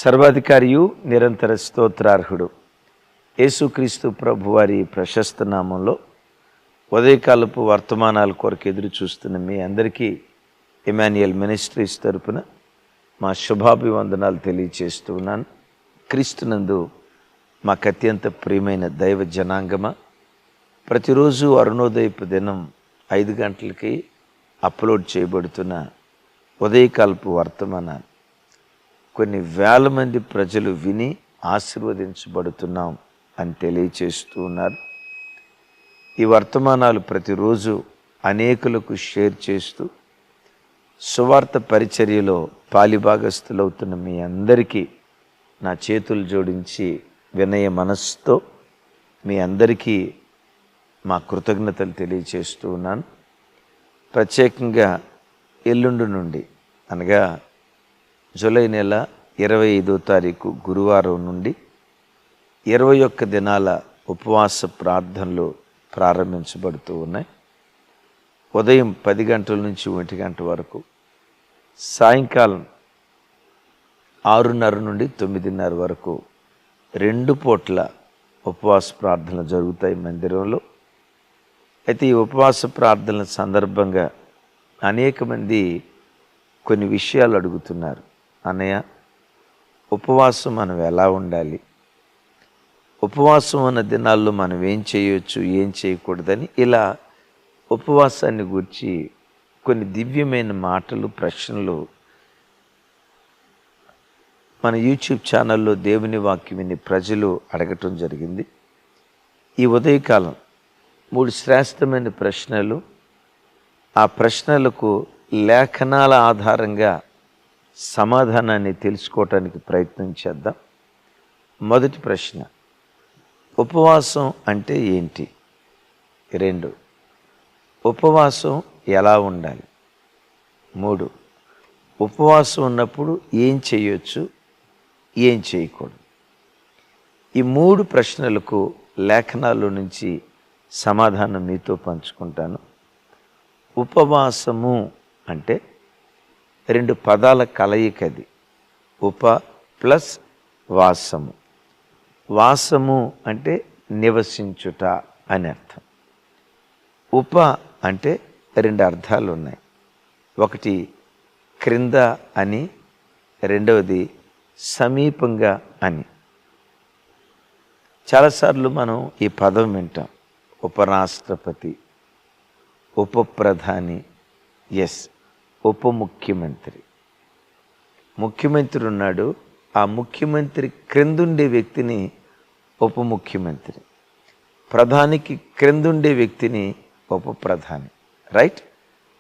సర్వాధికారియు నిరంతర స్తోత్రార్హుడు యేసుక్రీస్తు ప్రభువారి ప్రశస్త నామంలో ఉదయకాలపు వర్తమానాల కొరకు ఎదురు చూస్తున్న మీ అందరికీ ఇమాన్యుయల్ మినిస్ట్రీస్ తరపున మా శుభాభివందనాలు తెలియచేస్తూ ఉన్నాను. క్రీస్తునందు మాకు అత్యంత ప్రియమైన దైవ జనాంగమా, ప్రతిరోజు అరుణోదయపు దినం 5 గంటలకి అప్లోడ్ చేయబడుతున్న ఉదయకాలపు వర్తమానాలు కొన్ని వేల మంది ప్రజలు విని ఆశీర్వదించబడుతున్నాం అని తెలియచేస్తూ ఉన్నారు. ఈ వర్తమానాలు ప్రతిరోజు అనేకులకు షేర్ చేస్తూ సువార్త పరిచర్యలో పాలిభాగస్థులవుతున్న మీ అందరికీ నా చేతులు జోడించి వినయ మనస్సుతో మీ అందరికీ మా కృతజ్ఞతలు తెలియచేస్తూ ఉన్నాను. ప్రత్యేకంగా ఎల్లుండి నుండి అనగా జూలై నెల 25వ తారీఖు గురువారం నుండి 21 దినాల ఉపవాస ప్రార్థనలు ప్రారంభించబడుతూ ఉన్నాయి. ఉదయం 10 గంటల నుంచి 1 గంట వరకు, సాయంకాలం 6:30 నుండి 9:30 వరకు 2 పూట్ల ఉపవాస ప్రార్థనలు జరుగుతాయి మందిరంలో. అయితే ఈ ఉపవాస ప్రార్థనల సందర్భంగా అనేక మంది కొన్ని విషయాలు అడుగుతున్నారు. అన్నయ్య, ఉపవాసం మనం ఎలా ఉండాలి, ఉపవాసం ఉన్న దినాల్లో మనం ఏం చేయొచ్చు, ఏం చేయకూడదని, ఇలా ఉపవాసాన్ని గురించి కొన్ని దివ్యమైన మాటలు, ప్రశ్నలు మన యూట్యూబ్ ఛానల్లో దేవుని వాక్యం విని ప్రజలు అడగటం జరిగింది. ఈ ఉదయకాలం 3 శ్రేష్టమైన ప్రశ్నలు, ఆ ప్రశ్నలకు లేఖనాల ఆధారంగా సమాధానాన్ని తెలుసుకోవటానికి ప్రయత్నం చేద్దాం. మొదటి ప్రశ్న, ఉపవాసం అంటే ఏంటి? 2, ఉపవాసం ఎలా ఉండాలి? 3, ఉపవాసం ఉన్నప్పుడు ఏం చేయొచ్చు, ఏం చేయకూడదు? ఈ 3 ప్రశ్నలకు లేఖనాల్లో నుంచి సమాధానం మీతో పంచుకుంటాను. ఉపవాసము అంటే 2 పదాల కలయికది. ఉప ప్లస్ వాసము. వాసము అంటే నివసించుట అని అర్థం. ఉప అంటే 2 అర్థాలు ఉన్నాయి. ఒకటి క్రింద అని, రెండవది సమీపంగా అని. చాలాసార్లు మనం ఈ పదం వింటాం. ఉపరాష్ట్రపతి, ఉప ప్రధాని, ఉప ముఖ్యమంత్రి. ముఖ్యమంత్రి ఉన్నాడు, ఆ ముఖ్యమంత్రి క్రిందుండే వ్యక్తిని ఉప ముఖ్యమంత్రి, ప్రధానికి క్రిందుండే వ్యక్తిని ఉప ప్రధాని, రైట్?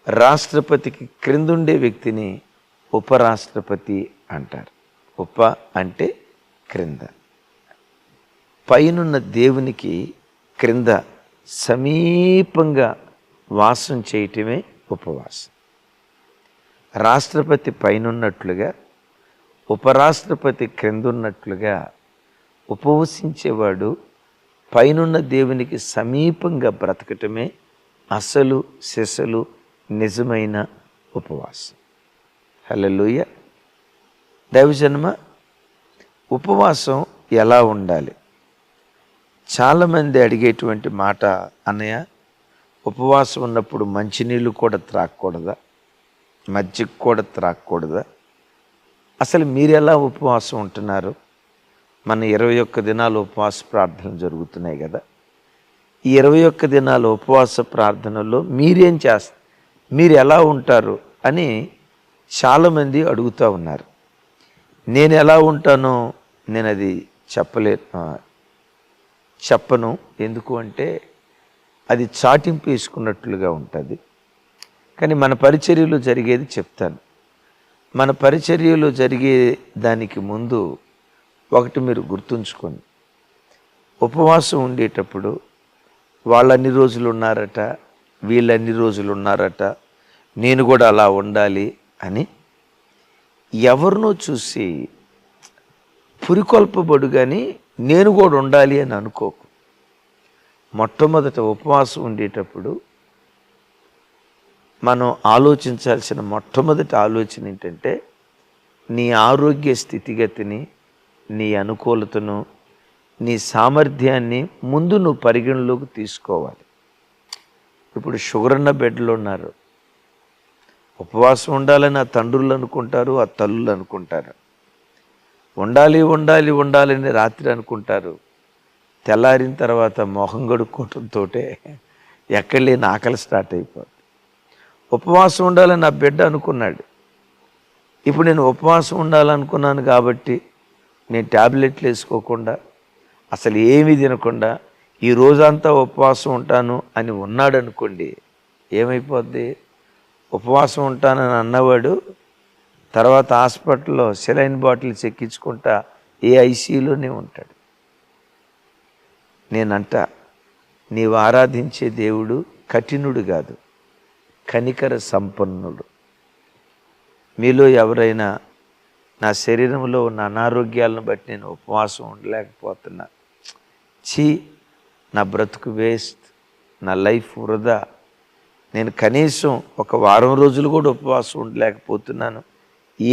రాష్ట్రపతికి క్రిందుండే వ్యక్తిని ఉపరాష్ట్రపతి అంటారు. ఉప అంటే క్రింద. పైనున్న దేవునికి క్రింద సమీపంగా వాసం చేయటమే ఉపవాసం. రాష్ట్రపతి పైనున్నట్లుగా, ఉపరాష్ట్రపతి క్రిందున్నట్లుగా ఉపవసించేవాడు పైనున్న దేవునికి సమీపంగా బ్రతకటమే అసలు సిసలు నిజమైన ఉపవాసం. హల్లెలూయా. దైవజన్మ, ఉపవాసం ఎలా ఉండాలి? చాలామంది అడిగేటువంటి మాట, అన్నయ్య, ఉపవాసం ఉన్నప్పుడు మంచినీళ్ళు కూడా త్రాగకూడదా, మజ్జిగ కూడా త్రాగకూడదా? అసలు మీరు ఎలా ఉపవాసం ఉంటున్నారు? మన 21 దినాలు ఉపవాస ప్రార్థనలు జరుగుతున్నాయి కదా. ఈ 21 దినాల ఉపవాస ప్రార్థనలో మీరేం చేస్తారు, మీరు ఎలా ఉంటారు అని చాలామంది అడుగుతూ ఉన్నారు. నేను ఎలా ఉంటానో నేను అది చెప్పను. ఎందుకు అంటే అది చాటింపు వేసుకున్నట్లుగా ఉంటుంది. కానీ మన పరిచర్యలో జరిగేది చెప్తాను. మన పరిచర్యలో జరిగే దానికి ముందు ఒకటి మీరు గుర్తుంచుకోండి. ఉపవాసం ఉండేటప్పుడు వాళ్ళన్ని రోజులు ఉన్నారట, వీళ్ళన్ని రోజులు ఉన్నారట, నేను కూడా అలా ఉండాలి అని ఎవరినో చూసి పురికొల్పబడు, కానీ నేను కూడా ఉండాలి అని అనుకోకు. మొట్టమొదట ఉపవాసం ఉండేటప్పుడు మనం ఆలోచించాల్సిన మొట్టమొదటి ఆలోచన ఏంటంటే, నీ ఆరోగ్య స్థితిగతిని, నీ అనుకూలతను, నీ సామర్థ్యాన్ని ముందు నువ్వు పరిగణలోకి తీసుకోవాలి. ఇప్పుడు షుగర్ ఉన్న బెడ్లో ఉన్నారు. ఉపవాసం ఉండాలని ఆ తండ్రులు అనుకుంటారు, ఆ తల్లులు అనుకుంటారు. ఉండాలి ఉండాలి ఉండాలని రాత్రి అనుకుంటారు. తెల్లారిన తర్వాత మొహం కడుక్కోవటంతో ఎక్కడ లేని ఆకలి స్టార్ట్ అయిపోతుంది. ఉపవాసం ఉండాలని నా బిడ్డ అనుకున్నాడు. ఇప్పుడు నేను ఉపవాసం ఉండాలనుకున్నాను కాబట్టి నేను ట్యాబ్లెట్లు వేసుకోకుండా అసలు ఏమీ తినకుండా ఈ రోజంతా ఉపవాసం ఉంటాను అని ఉన్నాడు అనుకోండి, ఏమైపోద్ది? ఉపవాసం ఉంటానని అన్నవాడు తర్వాత హాస్పిటల్లో సెలైన్ బాటిల్స్ ఎక్కించుకుంటా ఐసీయూలోనే ఉంటాడు. నేనంట, నీవు ఆరాధించే దేవుడు కఠినుడు కాదు, కనికర సంపన్నుడు. మీలో ఎవరైనా నా శరీరంలో ఉన్న అనారోగ్యాలను బట్టి నేను ఉపవాసం ఉండలేకపోతున్నా, నా బ్రతుకు వేస్ట్, నా లైఫ్ వృధా, నేను కనీసం ఒక వారం రోజులు కూడా ఉపవాసం ఉండలేకపోతున్నాను,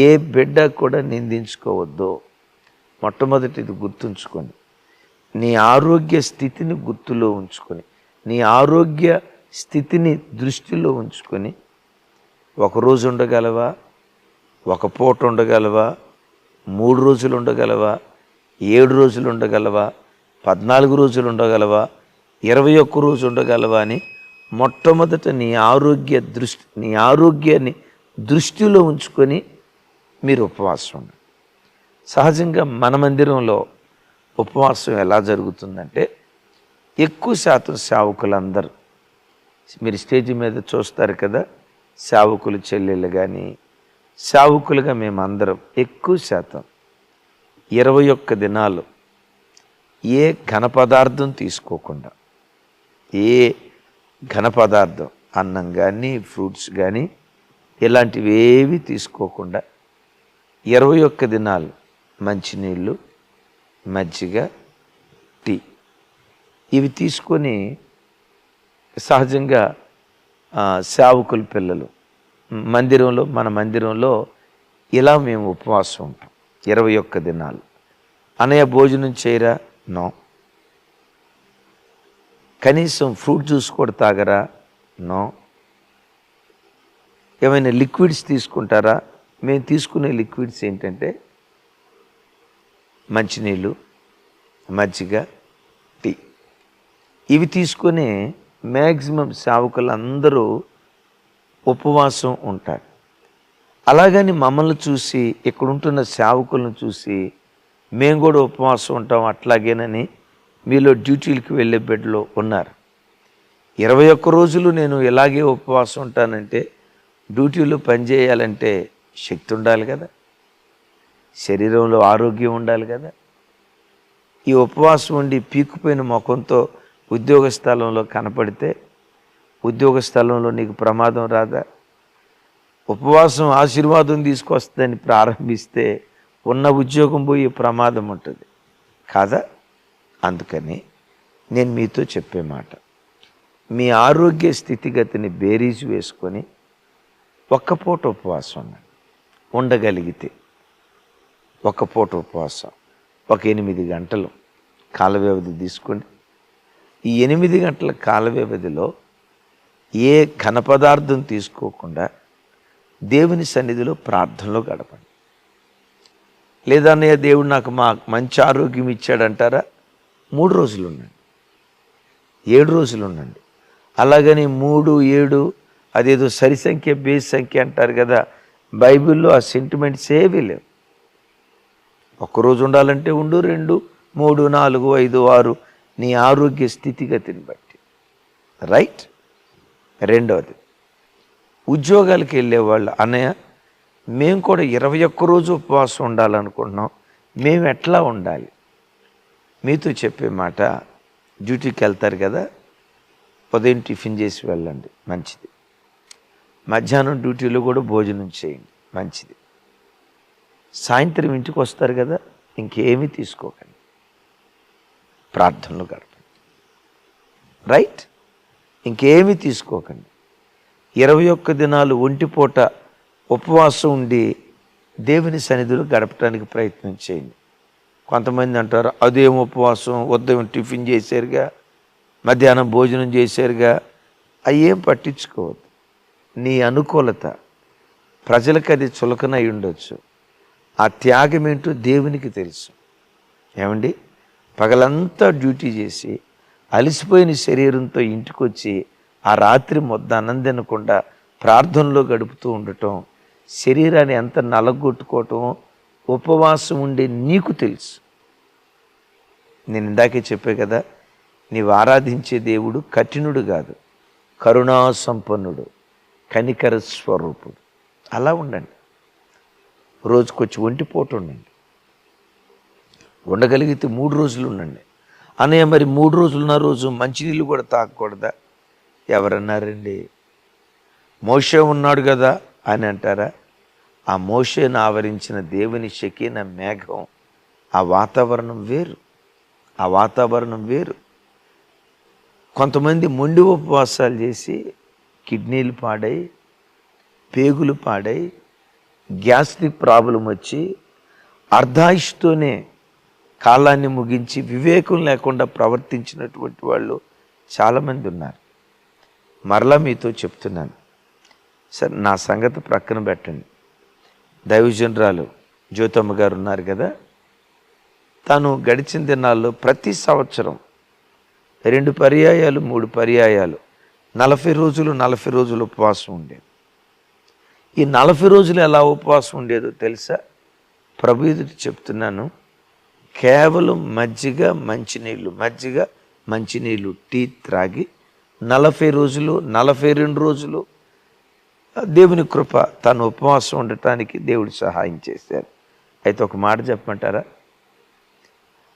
ఏ బిడ్డ కూడా నిందించుకోవద్దు. మొట్టమొదటి ఇది గుర్తుంచుకొని, నీ ఆరోగ్య స్థితిని గుర్తులో ఉంచుకొని, నీ ఆరోగ్య స్థితిని దృష్టిలో ఉంచుకొని, ఒకరోజు ఉండగలవా, ఒక పూట ఉండగలవా, 3 రోజులు ఉండగలవా, 7 రోజులు ఉండగలవా, 14 రోజులు ఉండగలవా, 21 రోజు ఉండగలవా అని మొట్టమొదట నీ ఆరోగ్యాన్ని దృష్టిలో ఉంచుకొని మీరు ఉపవాసం ఉండండి. సహజంగా మన మందిరంలో ఉపవాసం ఎలా జరుగుతుందంటే, ఎక్కువ శాతం సేవకులందరూ, మీరు స్టేజ్ మీద చూస్తారు కదా, సేవకులు చెల్లెళ్ళు కానీ సేవకులుగా మేమందరం ఎక్కువ శాతం 21 దినాలు ఏ ఘన పదార్థం తీసుకోకుండా, ఏ ఘన పదార్థం అన్నం కానీ ఫ్రూట్స్ కానీ ఇలాంటివి ఏవి తీసుకోకుండా 21 దినాలు మంచినీళ్ళు, మజ్జిగ, టీ ఇవి తీసుకొని సహజంగా సేవకుల పిల్లలు మన మందిరంలో ఇలా మేము ఉపవాసం ఉంటాం 21 దినాలు. అన్నయ్య భోజనం చేయరా? నో. కనీసం ఫ్రూట్ జ్యూస్ కూడా తాగరా? నో. ఏమైనా లిక్విడ్స్ తీసుకుంటారా? మేము తీసుకునే లిక్విడ్స్ ఏంటంటే మంచినీళ్ళు, మజ్జిగ, టీ ఇవి తీసుకొని మ్యాక్సిమం సేవకులందరూ ఉపవాసం ఉంటారు. అలాగని మమ్మల్ని చూసి, ఇక్కడ ఉంటున్న సేవకులను చూసి మేము కూడా ఉపవాసం ఉంటాం అట్లాగేనని మీలో డ్యూటీలకు వెళ్ళే బిడ్డలో ఉన్నారు. 21 రోజులు నేను ఇలాగే ఉపవాసం ఉంటానంటే, డ్యూటీలో పనిచేయాలంటే శక్తి ఉండాలి కదా, శరీరంలో ఆరోగ్యం ఉండాలి కదా. ఈ ఉపవాసం ఉండి పీక్కుపోయిన ముఖంతో ఉద్యోగ స్థలంలో కనపడితే ఉద్యోగ స్థలంలో నీకు ప్రమాదం రాదా? ఉపవాసం ఆశీర్వాదం తీసుకొస్తుందని ప్రారంభిస్తే ఉన్న ఉద్యోగం పోయే ప్రమాదం ఉంటుంది కాదా? అందుకని నేను మీతో చెప్పే మాట, మీ ఆరోగ్య స్థితిగతిని బేరీజు వేసుకొని ఒక్క పూట ఉపవాసం ఉండగలిగితే, ఒక్క పూట ఉపవాసం ఒక 8 గంటలు కాల వ్యవధి తీసుకోండి. ఈ 8 గంటల కాల వ్యవధిలో ఏ ఘన పదార్థం తీసుకోకుండా దేవుని సన్నిధిలో ప్రార్థనలో గడపండి. లేదా అన్నయ్య దేవుడు నాకు మంచి ఆరోగ్యం ఇచ్చాడంటారా? 3 రోజులు ఉండండి, 7 రోజులు ఉండండి. అలాగని 3, 7 అదేదో సరి సంఖ్య బేస్ సంఖ్య అంటారు కదా, బైబిల్లో ఆ సెంటిమెంట్స్ ఏవీ లేవు. ఒక్కరోజు ఉండాలంటే ఉండు, 2, 3, 4, 5, 6 నీ ఆరోగ్య స్థితిగతిని బట్టి. రైట్. రెండవది, ఉద్యోగాలకు వెళ్ళేవాళ్ళు, అన్నయ్య మేము కూడా 21 రోజు ఉపవాసం ఉండాలనుకుంటున్నాం, మేము ఎట్లా ఉండాలి? మీతో చెప్పే మాట, డ్యూటీకి వెళ్తారు కదా, ఉదయం టిఫిన్ చేసి వెళ్ళండి, మంచిది. మధ్యాహ్నం డ్యూటీలో కూడా భోజనం చేయండి, మంచిది. సాయంత్రం ఇంటికి వస్తారు కదా, ఇంకేమీ తీసుకోకండి, ప్రార్థనలు గడపండి. రైట్. ఇంకేమీ తీసుకోకండి. 21 దినాలు ఒంటిపూట ఉపవాసం ఉండి దేవుని సన్నిధిలో గడపడానికి ప్రయత్నం చేయండి. కొంతమంది అంటారు, అదేం ఉపవాసం, ఉదయం టిఫిన్ చేశారుగా, మధ్యాహ్నం భోజనం చేశారుగా. అయ్యేం పట్టించుకోవద్దు. నీ అనుకూలత ప్రజలకు అది చులకనై ఉండొచ్చు. ఆ త్యాగం ఏంటో దేవునికి తెలుసు. ఏమండి, పగలంతా డ్యూటీ చేసి అలసిపోయిన శరీరంతో ఇంటికి వచ్చి ఆ రాత్రి మొద్ద అన్నం తినకుండా ప్రార్థనలో గడుపుతూ ఉండటం, శరీరాన్ని ఎంత నలగొట్టుకోవటం ఉపవాసం ఉండే నీకు తెలుసు. నేను ఇందాకే చెప్పే కదా, నీవు ఆరాధించే దేవుడు కఠినుడు కాదు, కరుణా సంపన్నుడు, కనికర స్వరూపుడు. అలా ఉండండి. రోజుకొచ్చి ఒంటిపోటు ఉండండి. ఉండగలిగితే 3 రోజులు ఉండండి. అన్నయ్య మరి 3 రోజులున్న రోజు మంచినీళ్ళు కూడా తాగకూడదా? ఎవరన్నారండి? మోషే ఉన్నాడు కదా అని అంటారా? ఆ మోషేను ఆవరించిన దేవుని షకీనా మేఘం, ఆ వాతావరణం వేరు. ఆ వాతావరణం వేరు. కొంతమంది మొండి ఉపవాసాలు చేసి కిడ్నీలు పాడై, పేగులు పాడై, గ్యాస్ట్రిక్ ప్రాబ్లం వచ్చి అర్ధాయుష్తోనే కాలాన్ని ముగించి వివేకం లేకుండా ప్రవర్తించినటువంటి వాళ్ళు చాలామంది ఉన్నారు. మరలా మీతో చెప్తున్నాను, సరే నా సంగతి ప్రక్కన పెట్టండి. దైవజనురాలు జ్యోతమ్మ గారు ఉన్నారు కదా, తను గడిచిన దినాల్లో ప్రతి సంవత్సరం 2 పర్యాయాలు 3 పర్యాయాలు 40 రోజులు 40 రోజులు ఉపవాసం ఉండేది. ఈ 40 రోజులు ఎలా ఉపవాసం ఉండేదో తెలుసా? ప్రభు ఎదుట చెప్తున్నాను. కేవలం మజ్జిగ మంచినీళ్ళు టీ త్రాగి 40 రోజులు 42 రోజులు దేవుని కృప తను ఉపవాసం ఉండటానికి దేవుడు సహాయం చేశారు. అయితే ఒక మాట చెప్పమంటారా?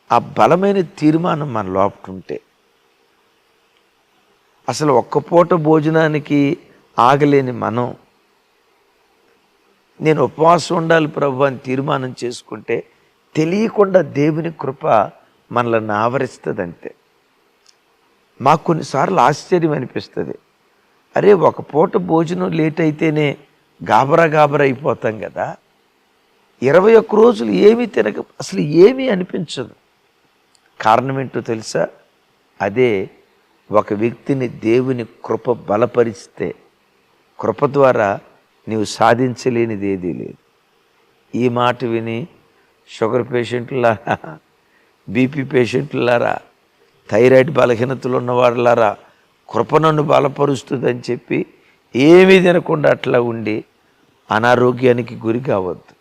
ఆ బలమైన తీర్మానం మన లోపల ఉంటే, అసలు ఒక్క పూట భోజనానికి ఆగలేని మనం, నేను ఉపవాసం ఉండాలి ప్రభు అని తీర్మానం చేసుకుంటే తెలియకుండా దేవుని కృప మనల్ని ఆవరిస్తుంది. అంతే. మాకు కొన్నిసార్లు ఆశ్చర్యం అనిపిస్తుంది. అరే, ఒక పూట భోజనం లేట్ అయితేనే గాబరా అయిపోతాం కదా. 21 రోజులు ఏమీ తినక అసలు ఏమీ అనిపించదు. కారణం ఏంటో తెలుసా? అదే ఒక వ్యక్తిని దేవుని కృప బలపరిస్తే, కృప ద్వారా నీవు సాధించలేనిది ఏదీ లేదు. ఈ మాట విని షుగర్ పేషెంట్లారా, బీపీ పేషెంట్లారా, థైరాయిడ్ బలహీనతలు ఉన్నవాళ్ళారా, కృప నన్ను బలపరుస్తుందని చెప్పి ఏమీ తినకుండా అట్లా ఉండి అనారోగ్యానికి గురి కావద్దు.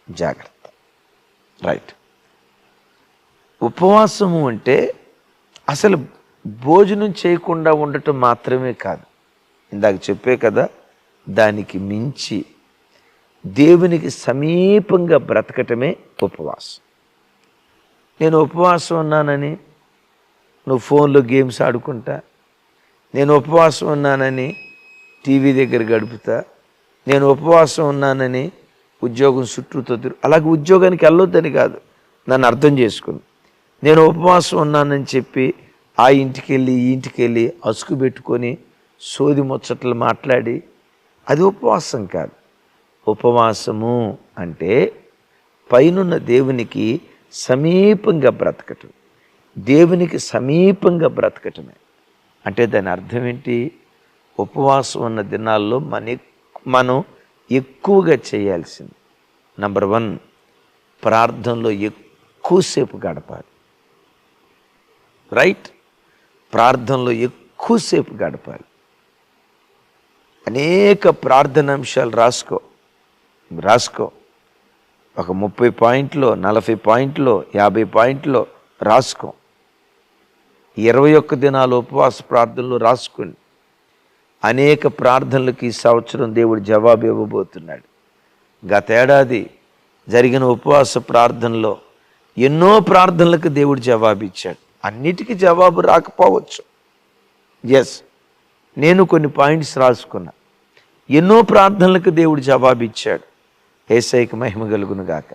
జాగ్రత్త. రైట్. ఉపవాసము అంటే అసలు భోజనం చేయకుండా ఉండటం మాత్రమే కాదు. ఇందాక చెప్పే కదా, దానికి మించి దేవునికి సమీపంగా బ్రతకటమే ఉపవాసం. నేను ఉపవాసం ఉన్నానని నువ్వు ఫోన్లో గేమ్స్ ఆడుకుంటా, నేను ఉపవాసం ఉన్నానని టీవీ దగ్గర గడుపుతా, నేను ఉపవాసం ఉన్నానని ఉద్యోగం చుట్టూతో అలాగే ఉద్యోగానికి వెళ్ళొద్దని కాదు, నన్ను అర్థం చేసుకుని. నేను ఉపవాసం ఉన్నానని చెప్పి ఆ ఇంటికి వెళ్ళి ఈ ఇంటికి వెళ్ళి అసుకు పెట్టుకొని సోది ముచ్చట్లు మాట్లాడి అది ఉపవాసం కాదు. ఉపవాసము అంటే పైనున్న దేవునికి సమీపంగా బ్రతకటం. దేవునికి సమీపంగా బ్రతకటమే. అంటే దాని అర్థం ఏంటి? ఉపవాసం ఉన్న దినాల్లో మనం ఎక్కువగా చేయాల్సింది నంబర్ 1, ప్రార్థనలో ఎక్కువసేపు గడపాలి. రైట్. ప్రార్థనలో ఎక్కువసేపు గడపాలి. అనేక ప్రార్థనాంశాలు రాసుకో. ఒక 30 పాయింట్లో 40 పాయింట్లో 50 పాయింట్లో రాసుకో. 21 దినాలు ఉపవాస ప్రార్థనలు రాసుకోండి. అనేక ప్రార్థనలకు ఈ సంవత్సరం దేవుడు జవాబు ఇవ్వబోతున్నాడు. గతేడాది జరిగిన ఉపవాస ప్రార్థనలో ఎన్నో ప్రార్థనలకు దేవుడు జవాబు ఇచ్చాడు. అన్నిటికీ జవాబు రాకపోవచ్చు. ఎస్, నేను కొన్ని పాయింట్స్ రాసుకున్నా. ఎన్నో ప్రార్థనలకు దేవుడు జవాబు ఇచ్చాడు. యేసయ్యకు మహిమ కలుగును గాక.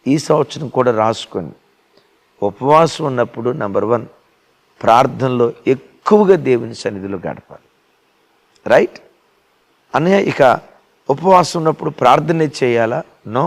ఈ సంవత్సరం కూడా రాసుకొని ఉపవాసం ఉన్నప్పుడు నంబర్ 1, ప్రార్థనలో ఎక్కువగా దేవుని సన్నిధిలో గడపాలి. రైట్. అన్నయ్య, ఇక ఉపవాసం ఉన్నప్పుడు ప్రార్థనే చేయాలా? నో.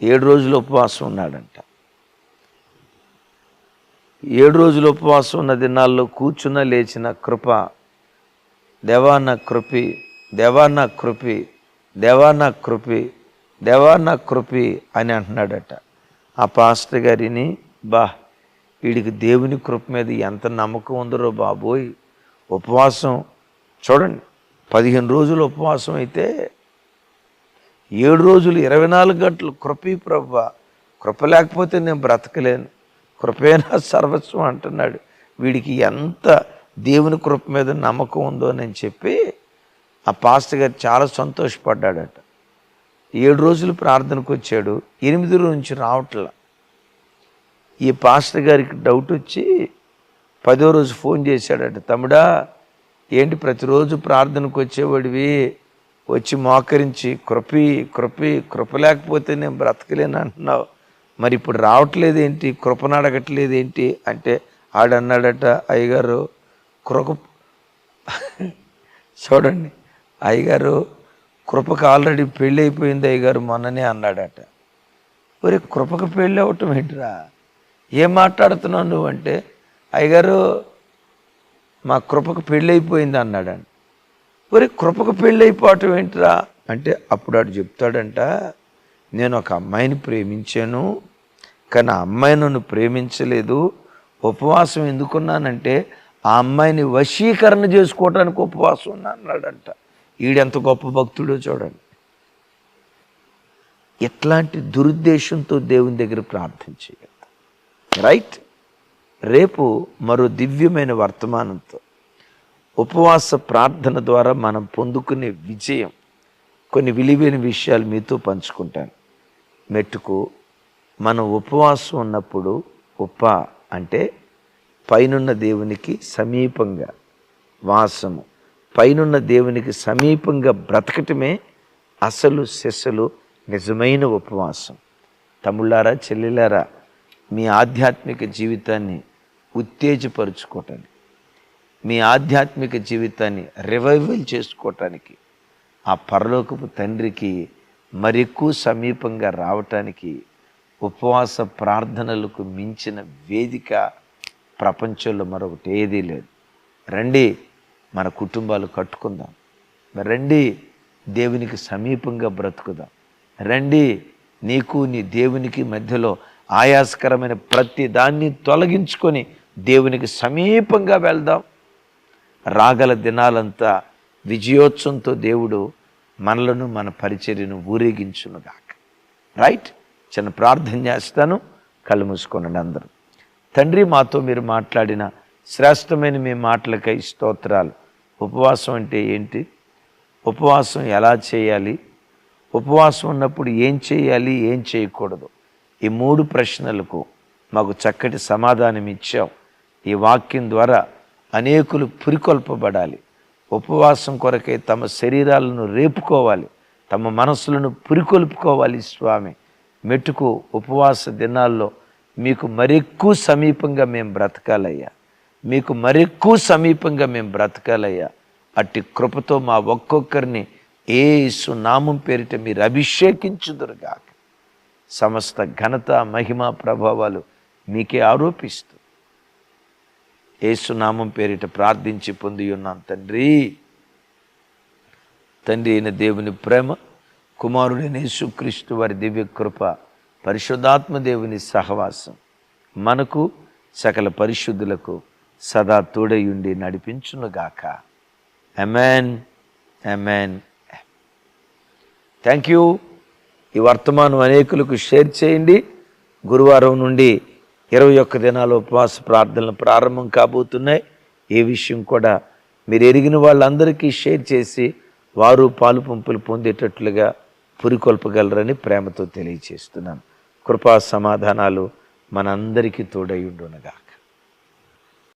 7 రోజులు ఉపవాసం ఉన్నాడంట. 7 రోజులు ఉపవాసం ఉన్న దినాల్లో కూర్చున్న లేచిన కృప, దేవా నా కృపి, దేవా నా కృపి, దేవా నా కృపి, దేవా నా కృపి అని అంటున్నాడట. ఆ పాస్టర్ గారిని, వీడికి దేవుని కృప మీద ఎంత నమ్మకం ఉందరో బాబోయ్. ఉపవాసం చూడండి, 15 రోజులు ఉపవాసం అయితే 7 రోజులు 24 గంటలు కృపి ప్రభువా, కృప లేకపోతే నేను బ్రతకలేను, కృపేనా సర్వస్వం అంటున్నాడు. వీడికి ఎంత దేవుని కృప మీద నమ్మకం ఉందో అని చెప్పి ఆ పాస్టర్ గారు చాలా సంతోషపడ్డాడట. 7 రోజులు ప్రార్థనకు వచ్చాడు, 8 రోజు నుంచి రావట్లా. ఈ పాస్టర్ గారికి డౌట్ వచ్చి 10వ రోజు ఫోన్ చేశాడట. తమ్ముడా, ఏంటి ప్రతిరోజు ప్రార్థనకు వచ్చేవాడివి, వచ్చి మోకరించి కృప లేకపోతే నేను బ్రతకలేను అంటున్నావు, మరి ఇప్పుడు రావట్లేదేంటి, కృపను అడగట్లేదేంటి అంటే ఆడన్నాడట, అయ్యగారు చూడండి, అయ్యగారు కృపకు ఆల్రెడీ పెళ్ళి అయిపోయింది అయ్యగారు మొన్ననే అన్నాడట. ఒరే, కృపకు పెళ్ళి అవ్వటం ఏంటిరా, ఏం మాట్లాడుతున్నావు నువ్వు అంటే, అయ్యగారు మా కృపకు పెళ్ళి అయిపోయింది అన్నాడండి. ఒరే, కృపకు పెళ్ళి అయిపోవటం ఏంటిరా అంటే అప్పుడు వాడు చెప్తాడంట, నేను ఒక అమ్మాయిని ప్రేమించాను, కానీ ఆ అమ్మాయి నన్ను ప్రేమించలేదు. ఉపవాసం ఎందుకున్నానంటే ఆ అమ్మాయిని వశీకరణ చేసుకోవడానికి ఉపవాసం ఉన్నా అన్నాడంట. ఈడెంత గొప్ప భక్తుడో చూడండి. ఎట్లాంటి దురుద్దేశంతో దేవుని దగ్గర ప్రార్థన చేయాలి. రైట్. రేపు మరో దివ్యమైన వర్తమానంతో ఉపవాస ప్రార్థన ద్వారా మనం పొందుకునే విజయం, కొన్ని విలువైన విషయాలు మీతో పంచుకుంటాను. మెట్టుకు మనం ఉపవాసం ఉన్నప్పుడు అంటే పైనున్న దేవునికి సమీపంగా వాసము, పైనున్న దేవునికి సమీపంగా బ్రతకటమే అసలు సెసలు నిజమైన ఉపవాసం. తమ్ముళ్ళారా, చెల్లెలారా, మీ ఆధ్యాత్మిక జీవితాన్ని ఉత్తేజపరుచుకోవటానికి, మీ ఆధ్యాత్మిక జీవితాన్ని రివైవల్ చేసుకోవటానికి, ఆ పరలోకపు తండ్రికి మరెక్కువ సమీపంగా రావటానికి ఉపవాస ప్రార్థనలకు మించిన వేదిక ప్రపంచంలో మరొకటి ఏదీ లేదు. రండి, మన కుటుంబాలు కట్టుకుందాం. రండి, దేవునికి సమీపంగా బ్రతుకుదాం. రండి, నీకు నీ దేవునికి మధ్యలో ఆయాసకరమైన ప్రతి దాన్ని తొలగించుకొని దేవునికి సమీపంగా వెళ్దాం. రాగల దినాలంతా విజయోత్సవంతో దేవుడు మనలను, మన పరిచర్యను ఊరేగించునుగాక. రైట్. చిన్న ప్రార్థన చేస్తాను, కళ్ళు మూసుకోనండి అందరూ. తండ్రి, మాతో మీరు మాట్లాడిన శ్రేష్టమైన మీ మాటలకై స్తోత్రాలు. ఉపవాసం అంటే ఏంటి, ఉపవాసం ఎలా చేయాలి, ఉపవాసం ఉన్నప్పుడు ఏం చేయాలి, ఏం చేయకూడదు, ఈ 3 ప్రశ్నలకు మాకు చక్కటి సమాధానం ఇచ్చావు. ఈ వాక్యం ద్వారా అనేకులు పురికొల్పబడాలి, ఉపవాసం కొరకై తమ శరీరాలను రేపుకోవాలి, తమ మనసులను పురికొల్పుకోవాలి. స్వామి, మెట్టుకు ఉపవాస దినాల్లో మీకు మరెక్కువ సమీపంగా మేము బ్రతకాలయ్యా, మీకు మరెక్కువ సమీపంగా మేము బ్రతకాలయ్యా. అట్టి కృపతో మా ఒక్కొక్కరిని యేసు నామం పేరిట మీరు అభిషేకించుదురుగాక. సమస్త ఘనత, మహిమ, ప్రభావాలు మీకే ఆరోపిస్తూ యేసు నామం పేరిట ప్రార్థించి పొంది ఉన్నాం తండ్రి. తండ్రి అయిన దేవుని ప్రేమ, కుమారుడైన యేసుక్రీస్తు వారి దివ్య కృప, పరిశుద్ధాత్మ దేవుని సహవాసం మనకు సకల పరిశుద్ధులకు సదా తోడయుండి నడిపించునుగాక. ఆమేన్, ఆమేన్. Thank you. ఈ వర్తమానం అనేకులకు షేర్ చేయండి. గురువారం నుండి 21 దినాల ఉపవాస ప్రార్థనలు ప్రారంభం కాబోతున్నాయి. ఏ విషయం కూడా మీరు ఎరిగిన వాళ్ళందరికీ షేర్ చేసి వారు పాలు పంపులు పొందేటట్లుగా పురికొల్పగలరని ప్రేమతో తెలియచేస్తున్నాను. కృపా సమాధానాలు మనందరికీ తోడై ఉండునుగాక.